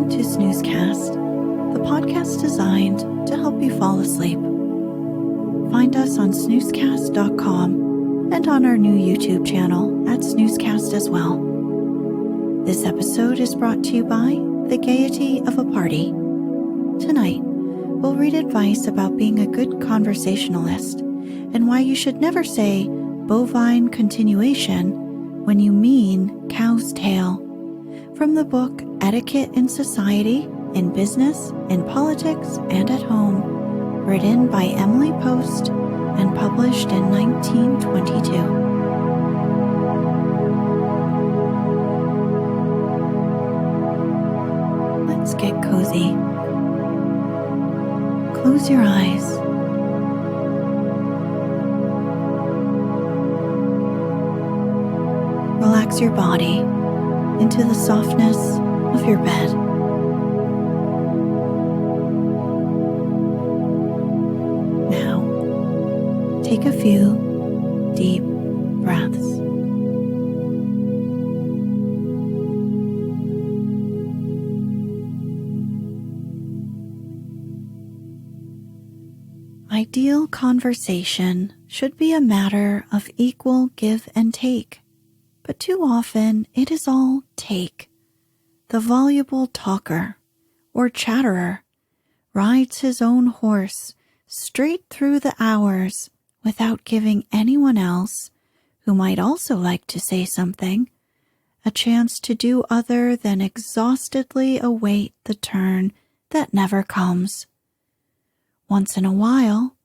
to Snoozecast, the podcast designed to help you fall asleep. Find us on snoozecast.com and on our new YouTube channel at Snoozecast as well. This episode is brought to you by the gaiety of a party. Tonight, we'll read advice about being a good conversationalist and why you should never say bovine continuation when you mean cow's tail. From the book Etiquette in Society, in Business, in Politics, and at Home, written by Emily Post and published in 1922. Let's get cozy. Close your eyes. Relax your body into the softness of your bed. Now, take a few deep breaths. Ideal conversation should be a matter of equal give and take. But too often it is all take. The voluble talker or chatterer rides his own horse straight through the hours without giving anyone else, who might also like to say something, a chance to do other than exhaustedly await the turn that never comes. Once in a while,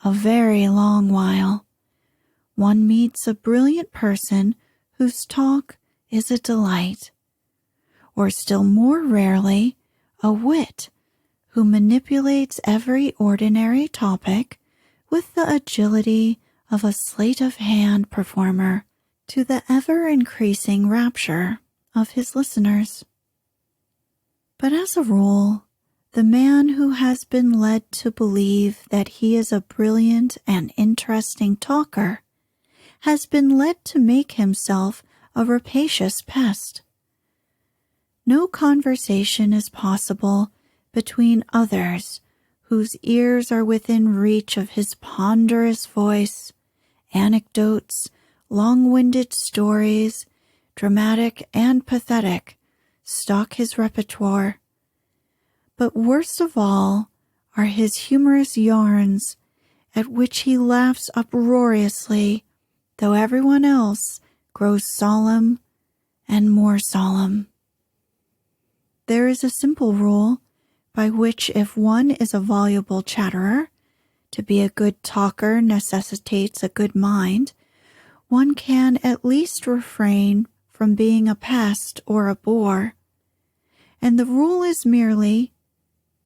a very long while, one meets a brilliant person whose talk is a delight, or still more rarely, a wit who manipulates every ordinary topic with the agility of a sleight-of-hand performer to the ever-increasing rapture of his listeners. But as a rule, the man who has been led to believe that he is a brilliant and interesting talker has been led to make himself a rapacious pest. No conversation is possible between others whose ears are within reach of his ponderous voice. Anecdotes, long-winded stories, dramatic and pathetic, stock his repertoire. But worst of all are his humorous yarns, at which he laughs uproariously, though everyone else grows solemn and more solemn. There is a simple rule by which if one is a voluble chatterer, to be a good talker necessitates a good mind, one can at least refrain from being a pest or a bore. And the rule is merely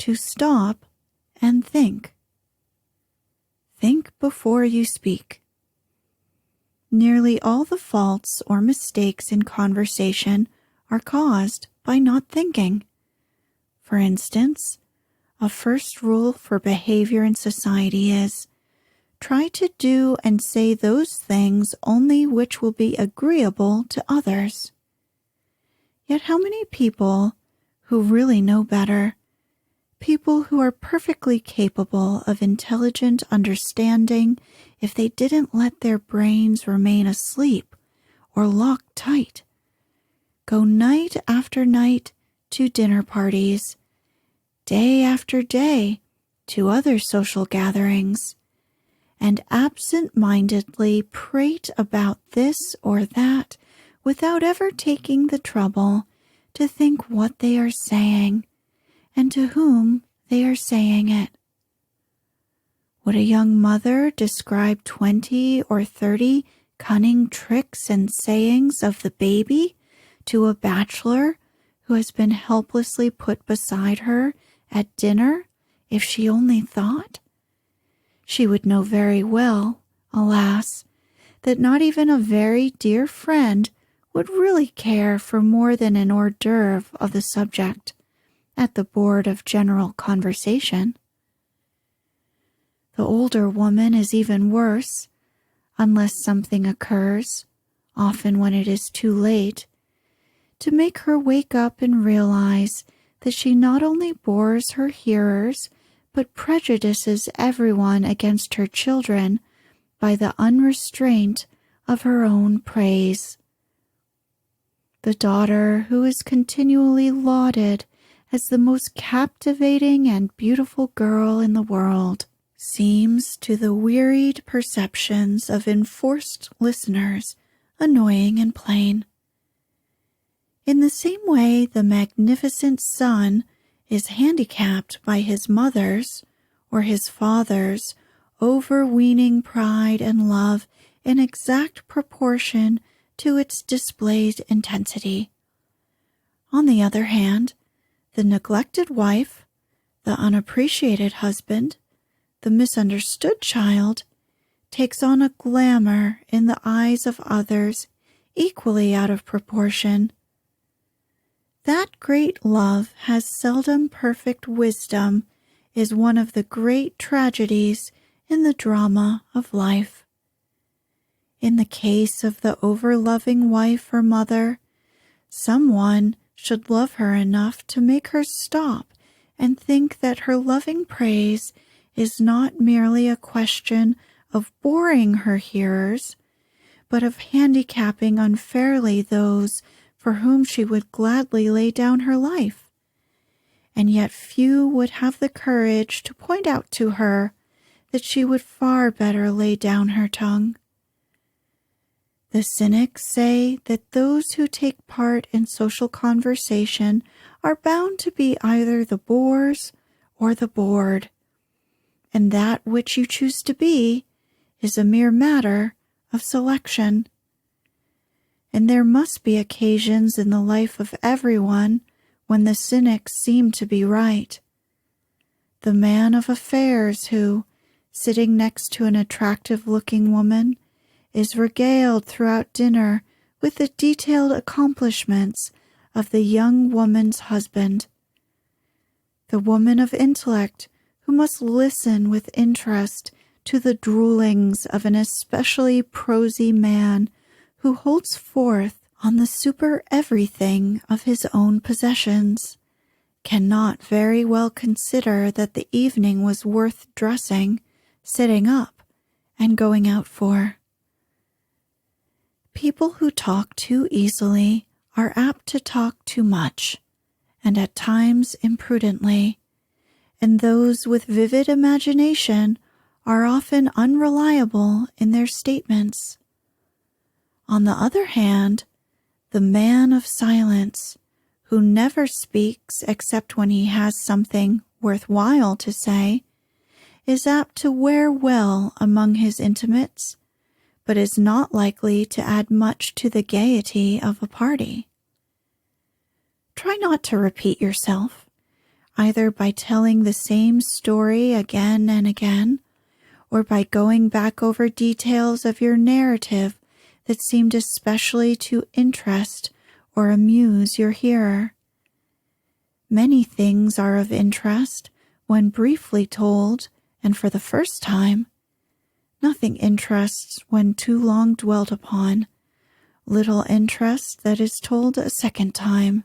to stop and think. Think before you speak. Nearly all the faults or mistakes in conversation are caused by not thinking. For instance, a first rule for behavior in society is, try to do and say those things only which will be agreeable to others. Yet how many people who really know better, people who are perfectly capable of intelligent understanding if they didn't let their brains remain asleep or locked tight, go night after night to dinner parties, day after day to other social gatherings, and absent-mindedly prate about this or that without ever taking the trouble to think what they are saying and to whom they are saying it. Would a young mother describe 20 or 30 cunning tricks and sayings of the baby to a bachelor who has been helplessly put beside her at dinner if she only thought? She would know very well, alas, that not even a very dear friend would really care for more than an hors d'oeuvre of the subject at the board of general conversation. The older woman is even worse, unless something occurs, often when it is too late, to make her wake up and realize that she not only bores her hearers, but prejudices everyone against her children by the unrestraint of her own praise. The daughter who is continually lauded as the most captivating and beautiful girl in the world seems to the wearied perceptions of enforced listeners annoying and plain. In the same way, the magnificent son is handicapped by his mother's or his father's overweening pride and love in exact proportion to its displayed intensity. On the other hand, the neglected wife, the unappreciated husband, the misunderstood child, takes on a glamour in the eyes of others equally out of proportion. That great love has seldom perfect wisdom is one of the great tragedies in the drama of life. In the case of the over-loving wife or mother, someone should love her enough to make her stop and think that her loving praise is not merely a question of boring her hearers, but of handicapping unfairly those for whom she would gladly lay down her life. And yet few would have the courage to point out to her that she would far better lay down her tongue. The cynics say that those who take part in social conversation are bound to be either the bores or the bored, and that which you choose to be is a mere matter of selection. And there must be occasions in the life of everyone when the cynics seem to be right. The man of affairs who, sitting next to an attractive-looking woman, is regaled throughout dinner with the detailed accomplishments of the young woman's husband. The woman of intellect who must listen with interest to the droolings of an especially prosy man who holds forth on the super-everything of his own possessions, cannot very well consider that the evening was worth dressing, sitting up, and going out for. People who talk too easily are apt to talk too much, and at times imprudently, and those with vivid imagination are often unreliable in their statements. On the other hand, the man of silence, who never speaks except when he has something worthwhile to say, is apt to wear well among his intimates, but is not likely to add much to the gaiety of a party. Try not to repeat yourself, either by telling the same story again and again, or by going back over details of your narrative that seemed especially to interest or amuse your hearer. Many things are of interest when briefly told and for the first time. Nothing interests when too long dwelt upon, little interest that is told a second time.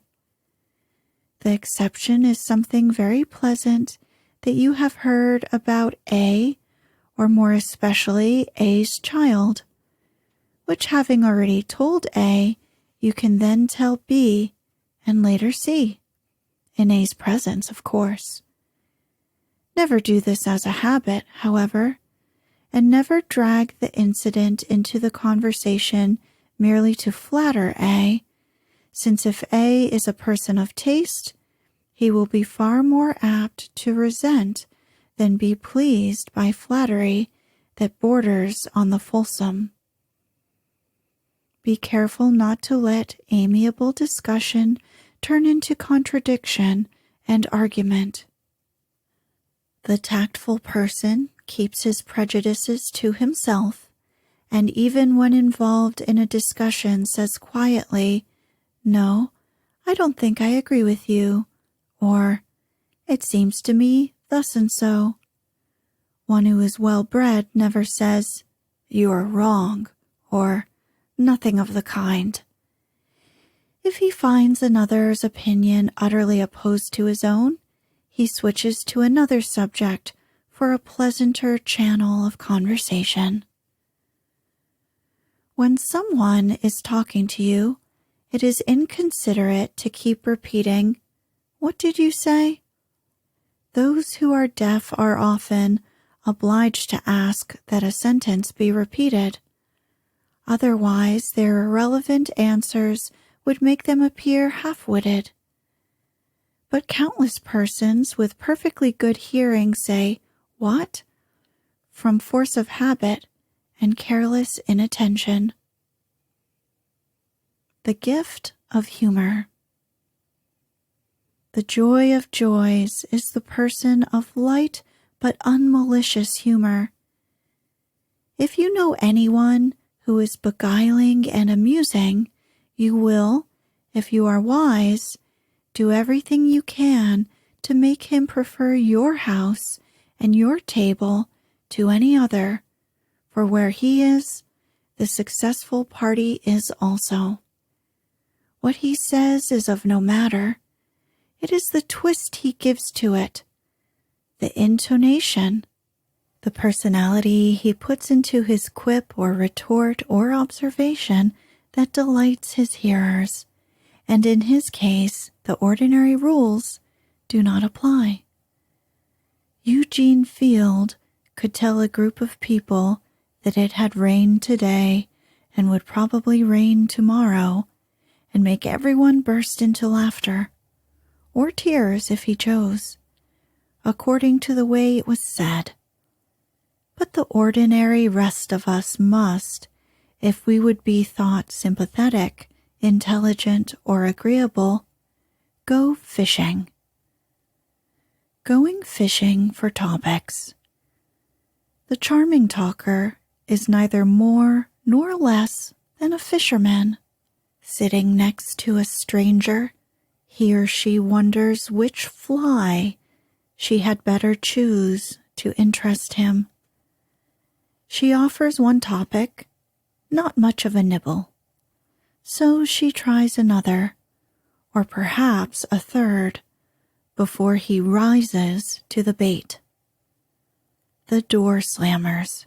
The exception is something very pleasant that you have heard about A, or more especially A's child, which having already told A, you can then tell B and later C, in A's presence, of course. Never do this as a habit, however, and never drag the incident into the conversation merely to flatter A, since if A is a person of taste, he will be far more apt to resent than be pleased by flattery that borders on the fulsome. Be careful not to let amiable discussion turn into contradiction and argument. The tactful person keeps his prejudices to himself, and even when involved in a discussion says quietly, "No, I don't think I agree with you," or "It seems to me thus and so." One who is well-bred never says, "You are wrong," or "Nothing of the kind." If he finds another's opinion utterly opposed to his own, he switches to another subject for a pleasanter channel of conversation. When someone is talking to you, it is inconsiderate to keep repeating, "What did you say?" Those who are deaf are often obliged to ask that a sentence be repeated. Otherwise, their irrelevant answers would make them appear half-witted. But countless persons with perfectly good hearing say, "What?" from force of habit and careless inattention. The gift of humor. The joy of joys is the person of light but unmalicious humor. If you know anyone who is beguiling and amusing, you will, if you are wise, do everything you can to make him prefer your house and your table to any other, for where he is, the successful party is also. What he says is of no matter. It is the twist he gives to it, the intonation, the personality he puts into his quip or retort or observation that delights his hearers, and in his case, the ordinary rules do not apply. Eugene Field could tell a group of people that it had rained today and would probably rain tomorrow, and make everyone burst into laughter, or tears if he chose, according to the way it was said. But the ordinary rest of us must, if we would be thought sympathetic, intelligent, or agreeable, go fishing. Going fishing for topics. The charming talker is neither more nor less than a fisherman. Sitting next to a stranger, he or she wonders which fly she had better choose to interest him. She offers one topic, not much of a nibble. So she tries another, or perhaps a third, before he rises to the bait. The door slammers.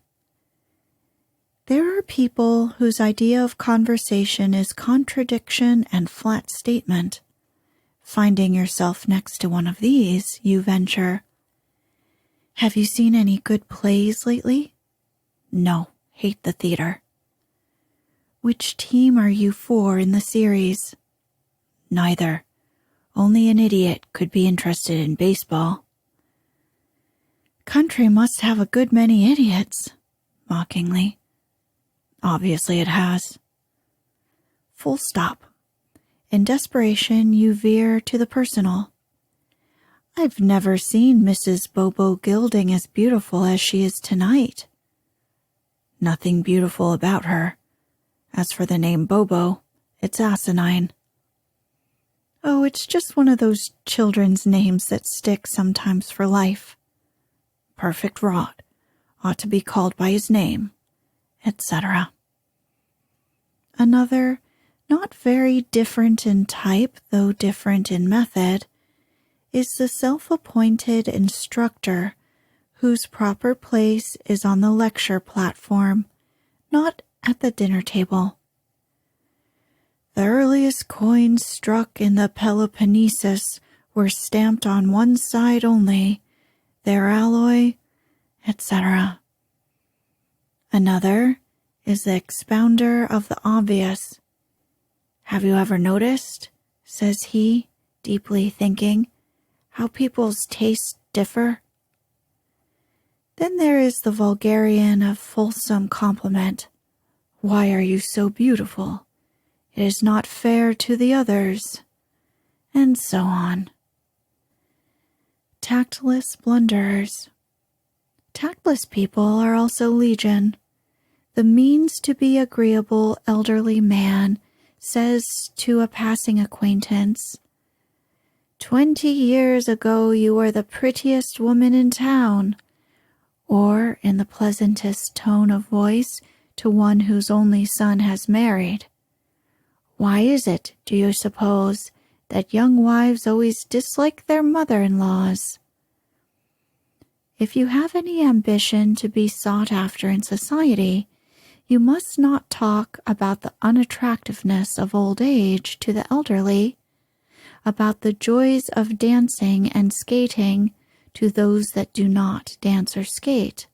There are people whose idea of conversation is contradiction and flat statement. Finding yourself next to one of these, you venture, "Have you seen any good plays lately?" "No, hate the theater." "Which team are you for in the series?" "Neither. Only an idiot could be interested in baseball." "Country must have a good many idiots," mockingly. "Obviously it has." Full stop. In desperation, you veer to the personal. "I've never seen Mrs. Bobo Gilding as beautiful as she is tonight." "Nothing beautiful about her. As for the name Bobo, it's asinine." "Oh, it's just one of those children's names that stick sometimes for life." "Perfect rot. Ought to be called by his name," etc. Another, not very different in type, though different in method, is the self-appointed instructor whose proper place is on the lecture platform, not at the dinner table. "The earliest coins struck in the Peloponnesus were stamped on one side only, their alloy," etc. Another is the expounder of the obvious. "Have you ever noticed," says he, deeply thinking, "how people's tastes differ?" Then there is the vulgarian of fulsome compliment. "Why are you so beautiful? It is not fair to the others," and so on. Tactless blunderers. Tactless people are also legion. The means to be agreeable elderly man says to a passing acquaintance, "20 years ago you were the prettiest woman in town," or in the pleasantest tone of voice to one whose only son has married, Why is it, do you suppose, that young wives always dislike their mother-in-laws? If you have any ambition to be sought after in society, you must not talk about the unattractiveness of old age to the elderly, about the joys of dancing and skating to those that do not dance or skate,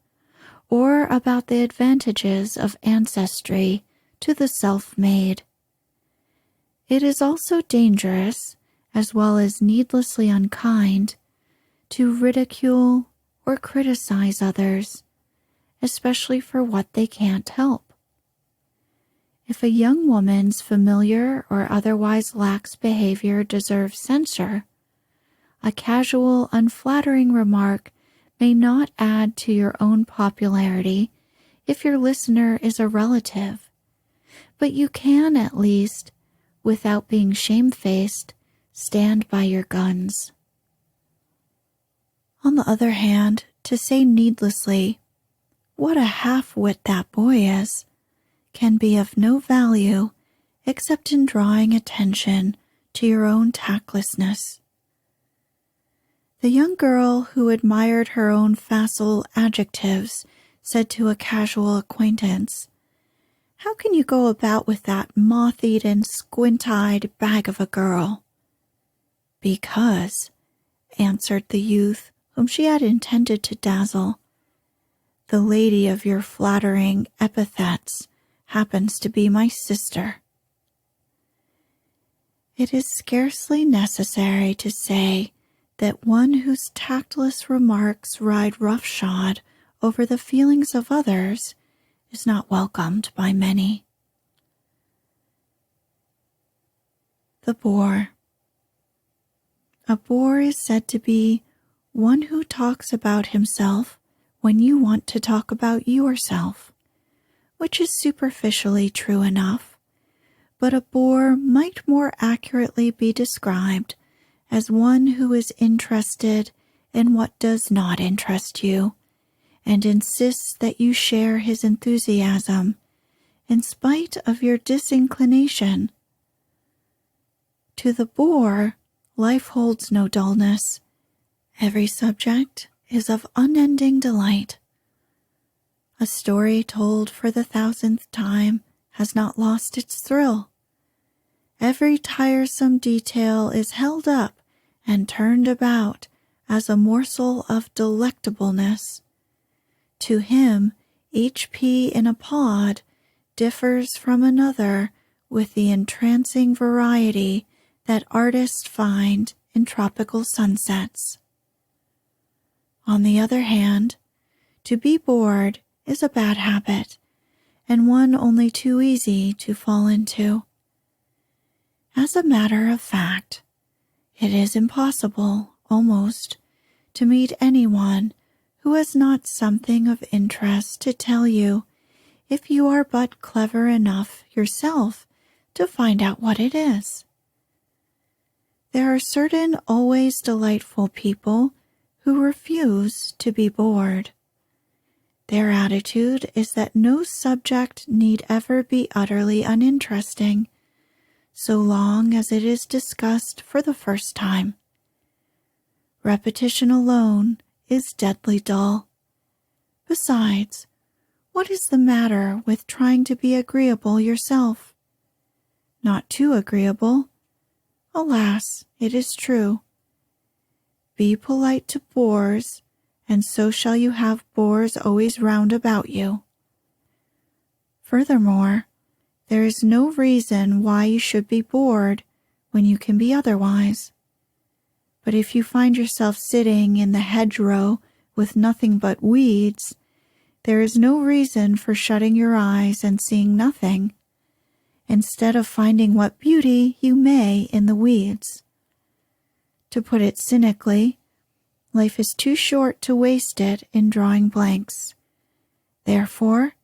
or about the advantages of ancestry to the self-made. It is also dangerous, as well as needlessly unkind, to ridicule or criticize others, especially for what they can't help. If a young woman's familiar or otherwise lax behavior deserves censure, a casual, unflattering remark may not add to your own popularity if your listener is a relative, but you can at least, without being shamefaced, stand by your guns. On the other hand, to say needlessly, "What a half-wit that boy is," can be of no value except in drawing attention to your own tactlessness. The young girl who admired her own facile adjectives said to a casual acquaintance, "How can you go about with that moth-eaten, squint-eyed bag of a girl?" "Because," answered the youth whom she had intended to dazzle, "the lady of your flattering epithets happens to be my sister." It is scarcely necessary to say that one whose tactless remarks ride roughshod over the feelings of others is not welcomed by many. The Boar. A boar is said to be one who talks about himself when you want to talk about yourself, which is superficially true enough, but a boar might more accurately be described as one who is interested in what does not interest you and insists that you share his enthusiasm in spite of your disinclination. To the boar, life holds no dullness. Every subject is of unending delight. A story told for the 1,000th time has not lost its thrill. Every tiresome detail is held up and turned about as a morsel of delectableness. To him, each pea in a pod differs from another with the entrancing variety that artists find in tropical sunsets. On the other hand, to be bored is a bad habit, and one only too easy to fall into. As a matter of fact, it is impossible, almost, to meet anyone who has not something of interest to tell you if you are but clever enough yourself to find out what it is. There are certain always delightful people who refuse to be bored. Their attitude is that no subject need ever be utterly uninteresting, so long as it is discussed for the first time. Repetition alone is deadly dull. Besides, what is the matter with trying to be agreeable yourself? Not too agreeable. Alas, it is true. Be polite to boors, and so shall you have boors always round about you. Furthermore, there is no reason why you should be bored when you can be otherwise. But if you find yourself sitting in the hedgerow with nothing but weeds, there is no reason for shutting your eyes and seeing nothing, instead of finding what beauty you may in the weeds. To put it cynically, life is too short to waste it in drawing blanks. Therefore,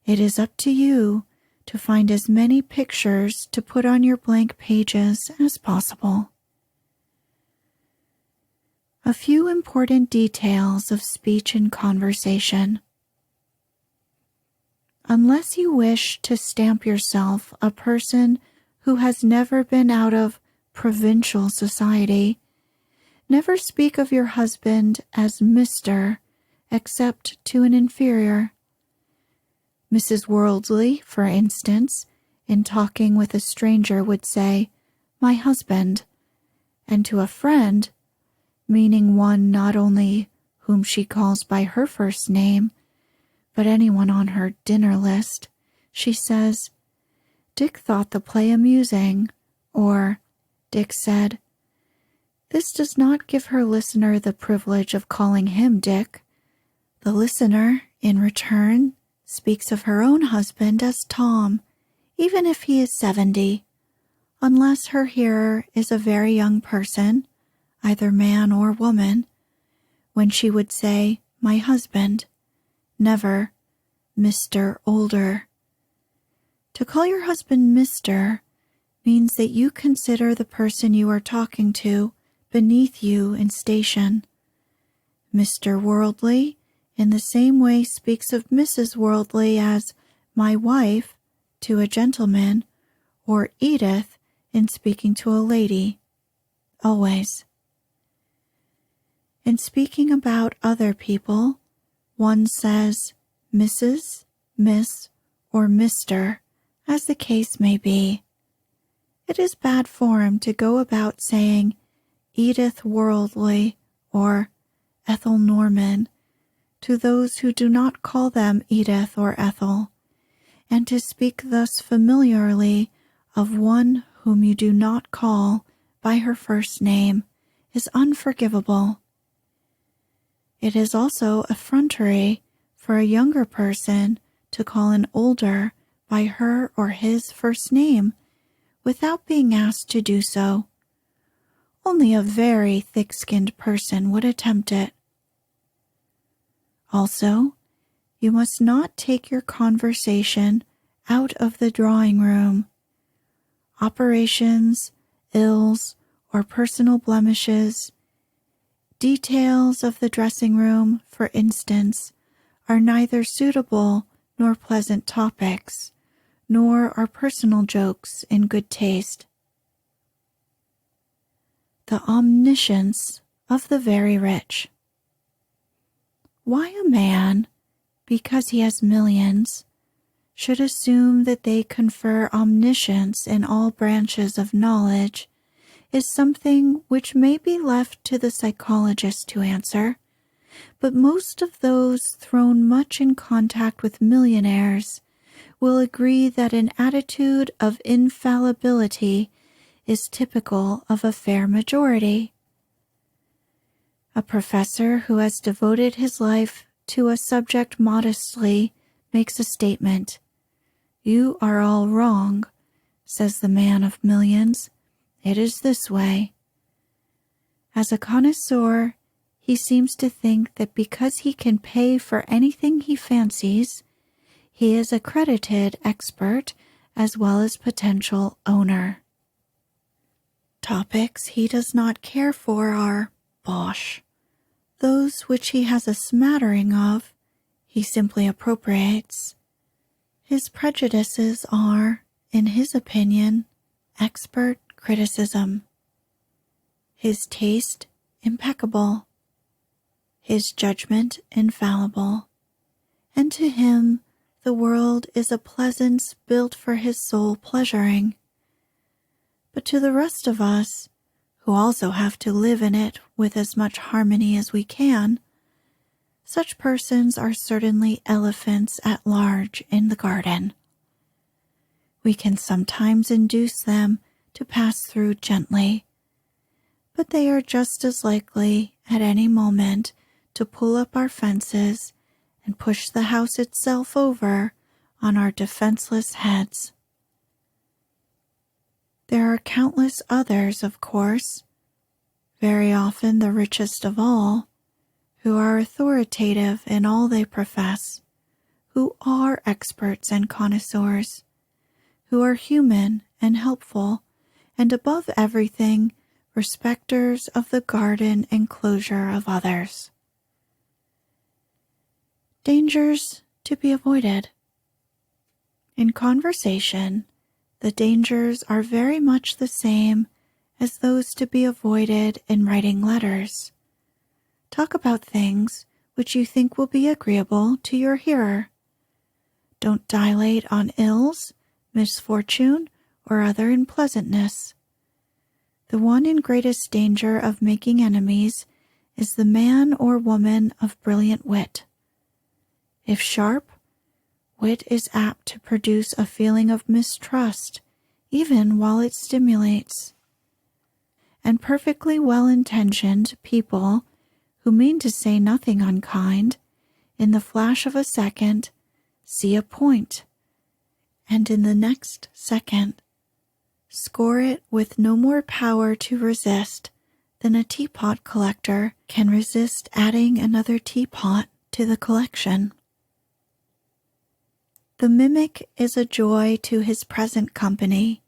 it is up to you to find as many pictures to put on your blank pages as possible. A few important details of speech and conversation. Unless you wish to stamp yourself a person who has never been out of provincial society, never speak of your husband as Mr. except to an inferior. Mrs. Worldly, for instance, in talking with a stranger would say, "My husband," and to a friend, meaning one not only whom she calls by her first name, but anyone on her dinner list, she says, "Dick thought the play amusing," or Dick said. This does not give her listener the privilege of calling him Dick. The listener, in return, speaks of her own husband as Tom, even if he is 70, unless her hearer is a very young person, either man or woman, when she would say, "My husband," never Mr. Older. To call your husband Mr. means that you consider the person you are talking to beneath you in station. Mr. Worldly, in the same way, speaks of Mrs. Worldly as "my wife" to a gentleman, or Edith in speaking to a lady, always. In speaking about other people, one says Mrs., Miss, or Mr., as the case may be. It is bad form to go about saying Edith Worldly or Ethel Norman to those who do not call them Edith or Ethel, and to speak thus familiarly of one whom you do not call by her first name is unforgivable. It is also effrontery for a younger person to call an older by her or his first name without being asked to do so. Only a very thick-skinned person would attempt it. Also, you must not take your conversation out of the drawing room. Operations, ills, or personal blemishes, details of the dressing room, for instance, are neither suitable nor pleasant topics, nor are personal jokes in good taste. The omniscience of the very rich. Why a man, because he has millions, should assume that they confer omniscience in all branches of knowledge is something which may be left to the psychologist to answer, but most of those thrown much in contact with millionaires will agree that an attitude of infallibility is typical of a fair majority. A professor who has devoted his life to a subject modestly makes a statement. "You are all wrong," says the man of millions. "It is this way." As a connoisseur, he seems to think that because he can pay for anything he fancies, he is accredited expert as well as potential owner. Topics he does not care for are bosh. Those which he has a smattering of, he simply appropriates. His prejudices are, in his opinion, expert criticism. His taste impeccable. His judgment infallible. And to him the world is a pleasance built for his soul pleasuring. But to the rest of us, who also have to live in it with as much harmony as we can, such persons are certainly elephants at large in the garden. We can sometimes induce them to pass through gently, but they are just as likely at any moment to pull up our fences and push the house itself over on our defenseless heads. There are countless others, of course, very often the richest of all, who are authoritative in all they profess, who are experts and connoisseurs, who are human and helpful, and above everything, respecters of the garden enclosure of others. Dangers to be avoided. In conversation, The dangers are very much the same as those to be avoided in writing letters. Talk about things which you think will be agreeable to your hearer. Don't dilate on ills, misfortune, or other unpleasantness. The one in greatest danger of making enemies is the man or woman of brilliant wit. If sharp, wit is apt to produce a feeling of mistrust, even while it stimulates. And perfectly well-intentioned people, who mean to say nothing unkind, in the flash of a second, see a point, and in the next second, score it with no more power to resist than a teapot collector can resist adding another teapot to the collection. The mimic is a joy to his present company,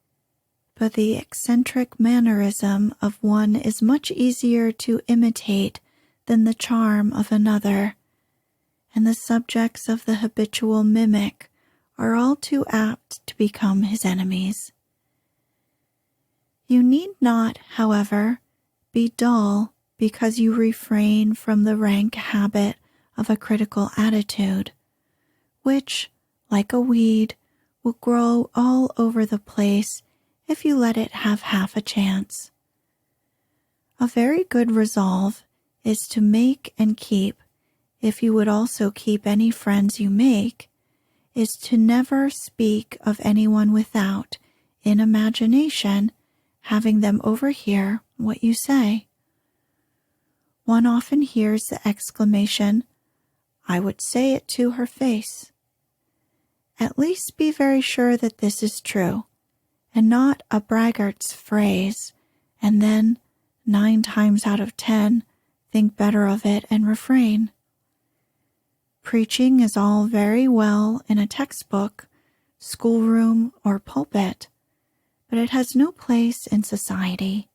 but the eccentric mannerism of one is much easier to imitate than the charm of another, and the subjects of the habitual mimic are all too apt to become his enemies. You need not, however, be dull because you refrain from the rank habit of a critical attitude, which, like a weed, will grow all over the place if you let it have half a chance. A very good resolve is to make and keep, if you would also keep any friends you make, is to never speak of anyone without, in imagination, having them overhear what you say. One often hears the exclamation, "I would say it to her face." At least be very sure that this is true, and not a braggart's phrase, and then, 9 times out of 10, think better of it and refrain. Preaching is all very well in a textbook, schoolroom, or pulpit, but it has no place in society.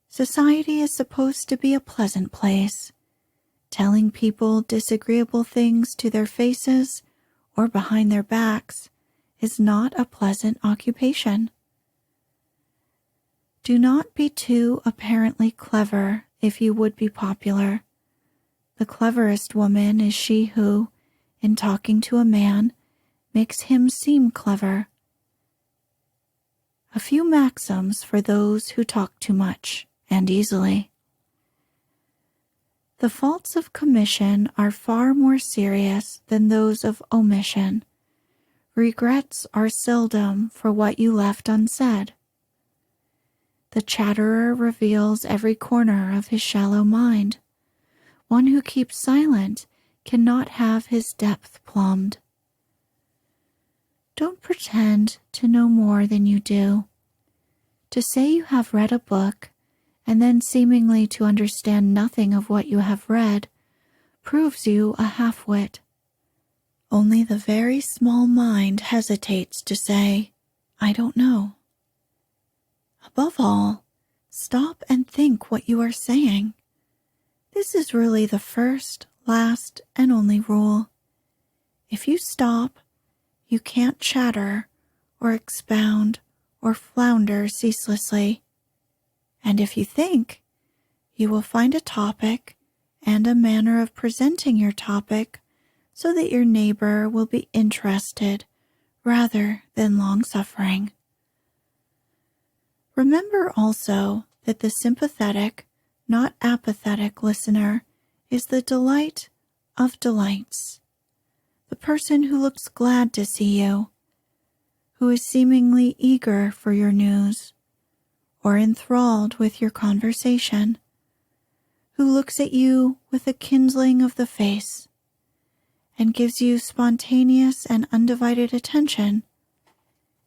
Society is supposed to be a pleasant place. Telling people disagreeable things to their faces or behind their backs is not a pleasant occupation. Do not be too apparently clever if you would be popular. The cleverest woman is she who, in talking to a man, makes him seem clever. A few maxims for those who talk too much and easily. The faults of commission are far more serious than those of omission. Regrets are seldom for what you left unsaid. The chatterer reveals every corner of his shallow mind. One who keeps silent cannot have his depth plumbed. Don't pretend to know more than you do. To say you have read a book, and then seemingly to understand nothing of what you have read, proves you a half-wit. Only the very small mind hesitates to say, "I don't know." Above all, stop and think what you are saying. This is really the first, last, and only rule. If you stop, you can't chatter or expound or flounder ceaselessly. And if you think, you will find a topic and a manner of presenting your topic so that your neighbor will be interested rather than long-suffering. Remember also that the sympathetic, not apathetic listener is the delight of delights, the person who looks glad to see you, who is seemingly eager for your news, or enthralled with your conversation, who looks at you with a kindling of the face, and gives you spontaneous and undivided attention,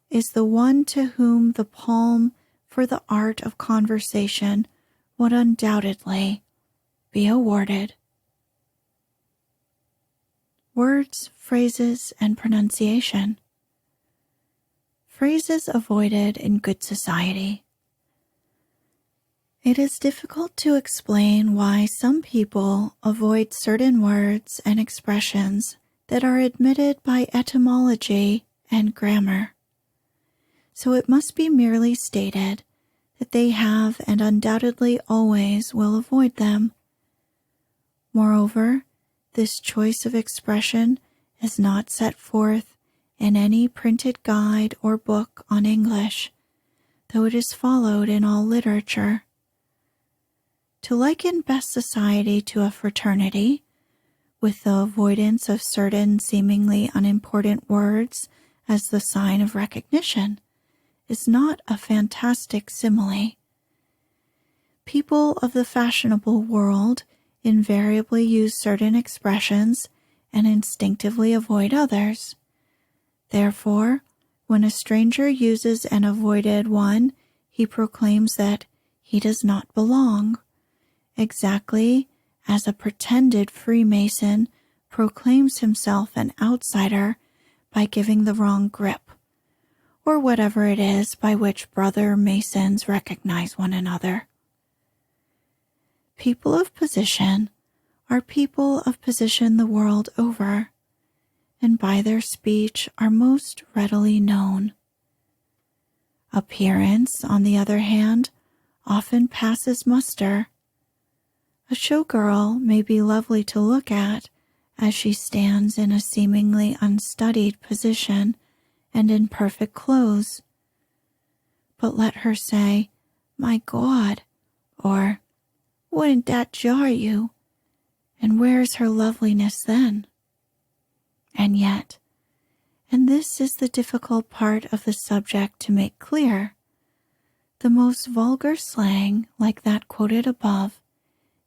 is the one to whom the palm for the art of conversation would undoubtedly be awarded. Words, phrases, and pronunciation. Phrases avoided in good society. It is difficult to explain why some people avoid certain words and expressions that are admitted by etymology and grammar. so it must be merely stated that they have and undoubtedly always will avoid them. Moreover, this choice of expression is not set forth in any printed guide or book on English, though it is followed in all literature. To liken best society to a fraternity, with the avoidance of certain seemingly unimportant words as the sign of recognition, is not a fantastic simile. People of the fashionable world invariably use certain expressions and instinctively avoid others. Therefore, when a stranger uses an avoided one, he proclaims that he does not belong, exactly as a pretended Freemason proclaims himself an outsider by giving the wrong grip, or whatever it is by which brother Masons recognize one another. People of position are people of position the world over, and by their speech are most readily known. Appearance, on the other hand, often passes muster. A showgirl may be lovely to look at as she stands in a seemingly unstudied position and in perfect clothes. But let her say, "My God," or "Wouldn't that jar you?" and where's her loveliness then? And yet, and this is the difficult part of the subject to make clear, the most vulgar slang, like that quoted above,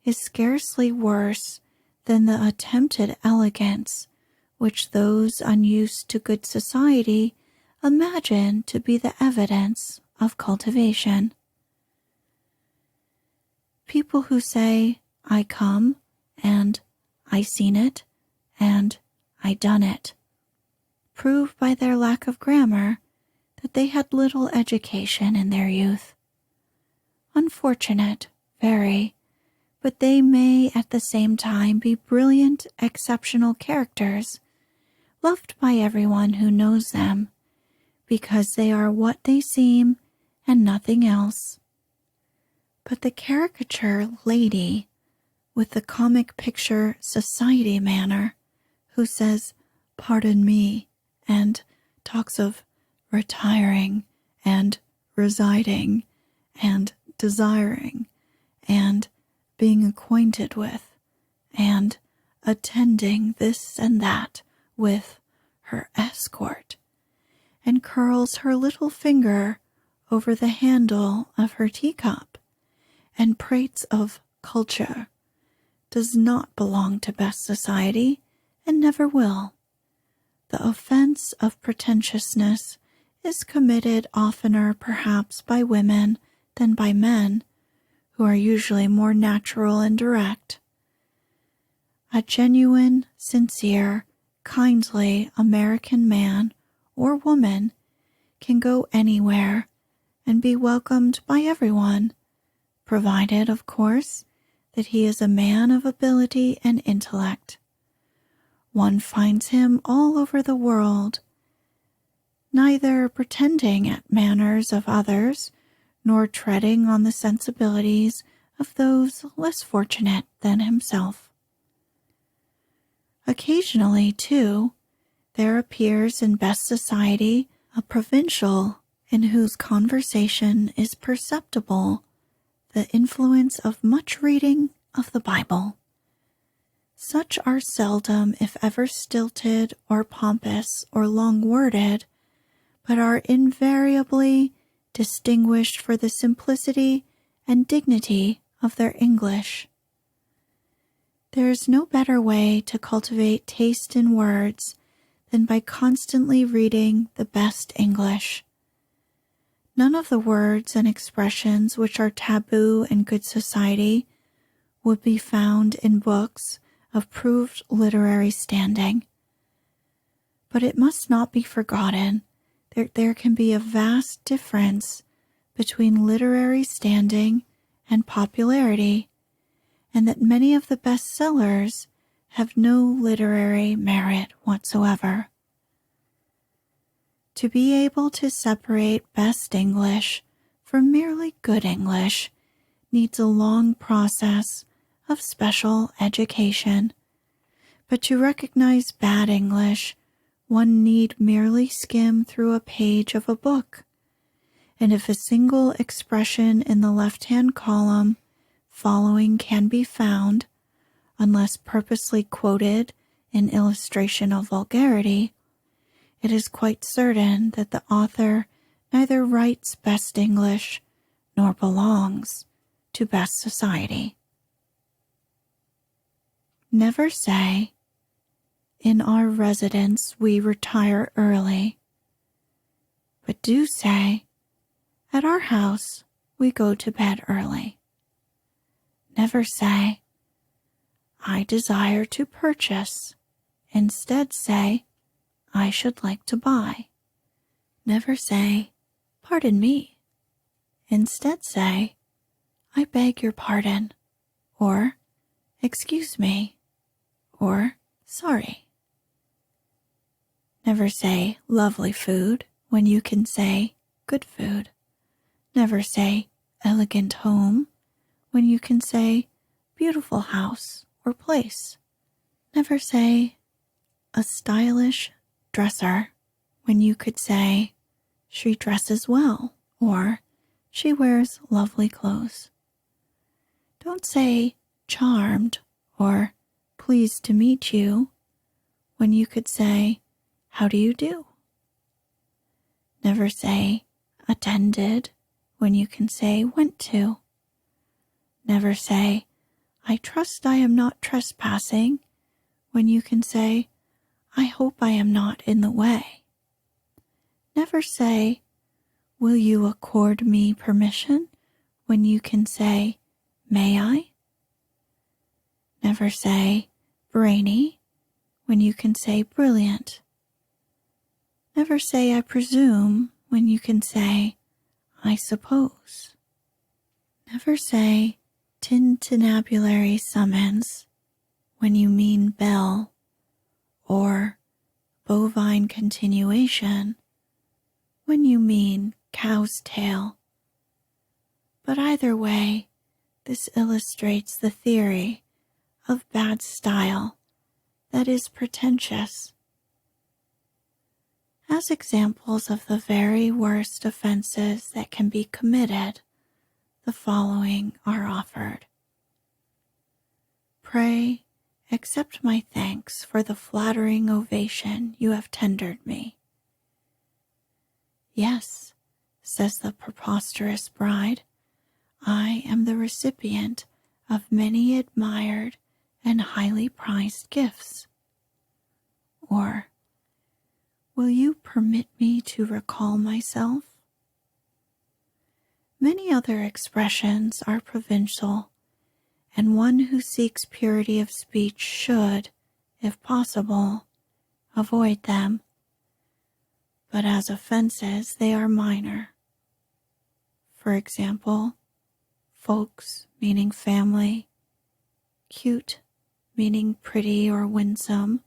is scarcely worse than the attempted elegance which those unused to good society imagine to be the evidence of cultivation. People who say, "I come," and "I seen it," and "I done it," prove by their lack of grammar that they had little education in their youth. Unfortunate, very, but they may at the same time be brilliant, exceptional characters, loved by everyone who knows them, because they are what they seem and nothing else. But the caricature lady, with the comic picture society manner, who says, "Pardon me," and talks of retiring and residing and desiring and being acquainted with and attending this and that with her escort, and curls her little finger over the handle of her teacup and prates of culture, does not belong to best society and never will. The offense of pretentiousness is committed oftener perhaps by women than by men, who are usually more natural and direct. A genuine, sincere, kindly American man or woman can go anywhere and be welcomed by everyone, provided, of course, that he is a man of ability and intellect. One finds him all over the world, neither pretending at manners of others, nor treading on the sensibilities of those less fortunate than himself. Occasionally, too, there appears in best society a provincial in whose conversation is perceptible the influence of much reading of the Bible. Such are seldom, if ever, stilted or pompous or long-worded, but are invariably distinguished for the simplicity and dignity of their English. There is no better way to cultivate taste in words than by constantly reading the best English. None of the words and expressions which are taboo in good society would be found in books of proved literary standing. But it must not be forgotten that there can be a vast difference between literary standing and popularity, and that many of the best sellers have no literary merit whatsoever. To be able to separate best English from merely good English needs a long process of special education, but to recognize bad English, one need merely skim through a page of a book, and if a single expression in the left-hand column following can be found, unless purposely quoted in illustration of vulgarity, it is quite certain that the author neither writes best English nor belongs to best society. Never say, "In our residence we retire early," but do say, "At our house we go to bed early." Never say, "I desire to purchase." Instead say, "I should like to buy." Never say, "Pardon me." Instead say, "I beg your pardon," or "Excuse me," or "Sorry." Never say "lovely food" when you can say "good food." Never say "elegant home" when you can say "beautiful house" or place. Never say "a stylish dresser" when you could say "she dresses well" or "she wears lovely clothes." Don't say "charmed" or "pleased to meet you" when you could say "how do you do." Never say "attended" when you can say "went to." Never say "I trust I am not trespassing" when you can say "I hope I am not in the way." Never say "will you accord me permission" when you can say "may I?" Never say "brainy" when you can say "brilliant." Never say "I presume" when you can say "I suppose." Never say "tintinnabulary summons" when you mean bell, or "bovine continuation" when you mean cow's tail. But either way, this illustrates the theory of bad style that is pretentious. As examples of the very worst offenses that can be committed, the following are offered. "Pray, accept my thanks for the flattering ovation you have tendered me." "Yes," says the preposterous bride, "I am the recipient of many admired and highly prized gifts." Or, "Will you permit me to recall myself?" Many other expressions are provincial, and one who seeks purity of speech should, if possible, avoid them. But as offenses, they are minor. For example, folks meaning family, cute meaning pretty or winsome,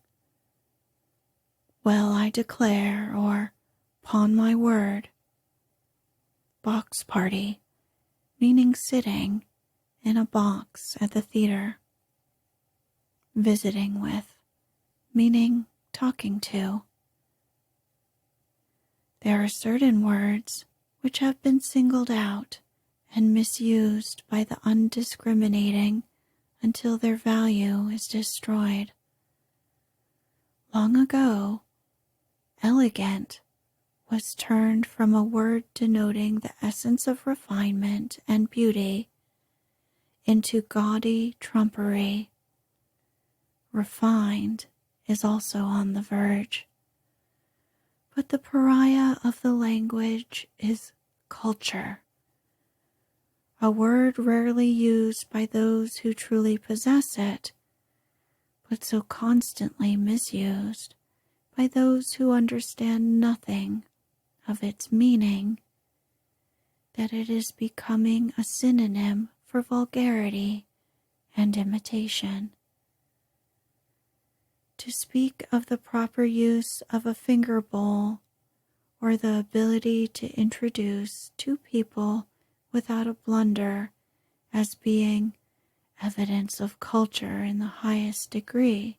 well I declare or 'pon my word, box party meaning sitting in a box at the theater, visiting with meaning talking to. There are certain words which have been singled out and misused by the undiscriminating until their value is destroyed. Long ago, elegant was turned from a word denoting the essence of refinement and beauty into gaudy trumpery. Refined is also on the verge. But the pariah of the language is culture, a word rarely used by those who truly possess it, but so constantly misused by those who understand nothing of its meaning that it is becoming a synonym for vulgarity and imitation. To speak of the proper use of a finger bowl or the ability to introduce two people without a blunder as being evidence of culture in the highest degree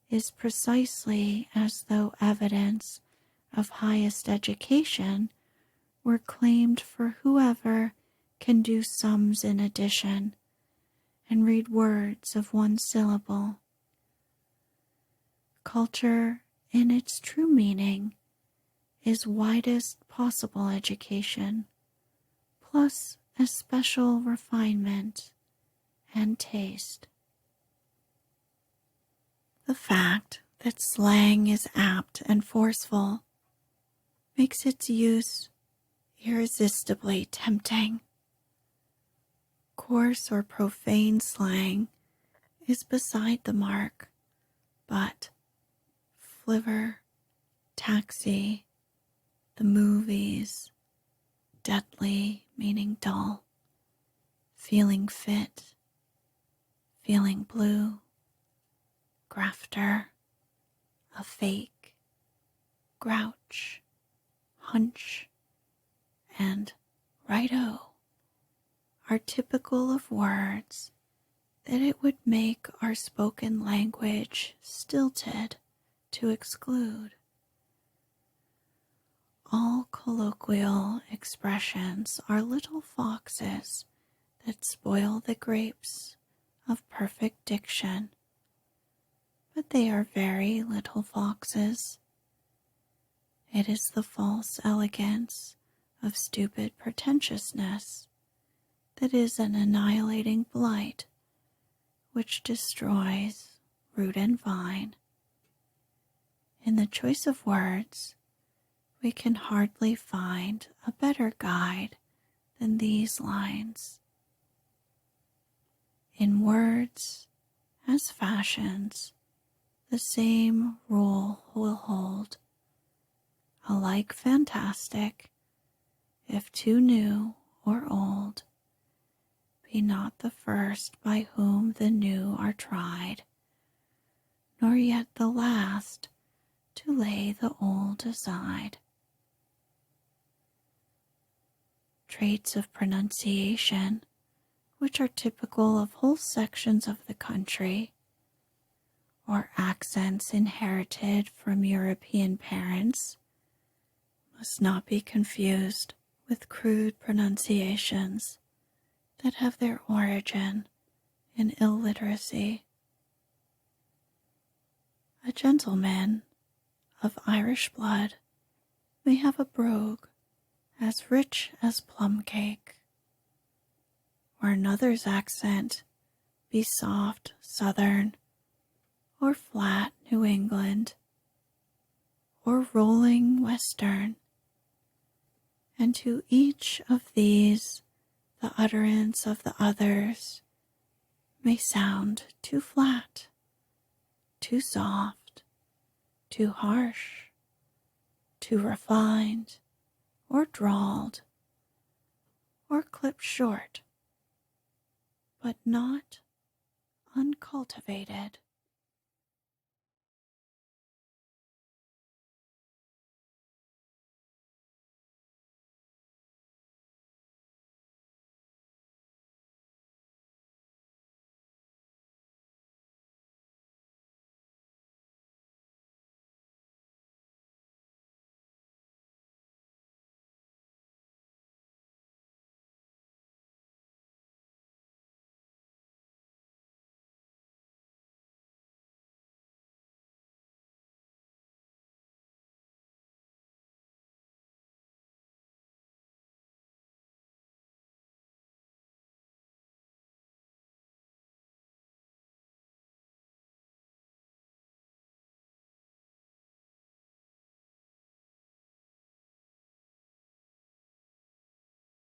is precisely as though evidence of highest education were claimed for whoever can do sums in addition and read words of one syllable. Culture, in its true meaning, is widest possible education, plus a special refinement and taste. The fact that slang is apt and forceful makes its use irresistibly tempting. Coarse or profane slang is beside the mark, but flivver, taxi, the movies, deadly meaning dull, feeling fit, feeling blue, grafter, a fake, grouch, hunch, and righto are typical of words that it would make our spoken language stilted to exclude. All colloquial expressions are little foxes that spoil the grapes of perfect diction, but they are very little foxes. It is the false elegance of stupid pretentiousness that is an annihilating blight which destroys root and vine. In the choice of words, we can hardly find a better guide than these lines. In words, as fashions, the same rule will hold. Alike fantastic, if too new or old, be not the first by whom the new are tried, nor yet the last to lay the old aside. Traits of pronunciation, which are typical of whole sections of the country, or accents inherited from European parents, must not be confused with crude pronunciations that have their origin in illiteracy. A gentleman of Irish blood may have a brogue as rich as plum cake, or another's accent be soft Southern, or flat New England, or rolling Western, and to each of these the utterance of the others may sound too flat, too soft, too harsh, too refined, or drawled, or clipped short, but not uncultivated.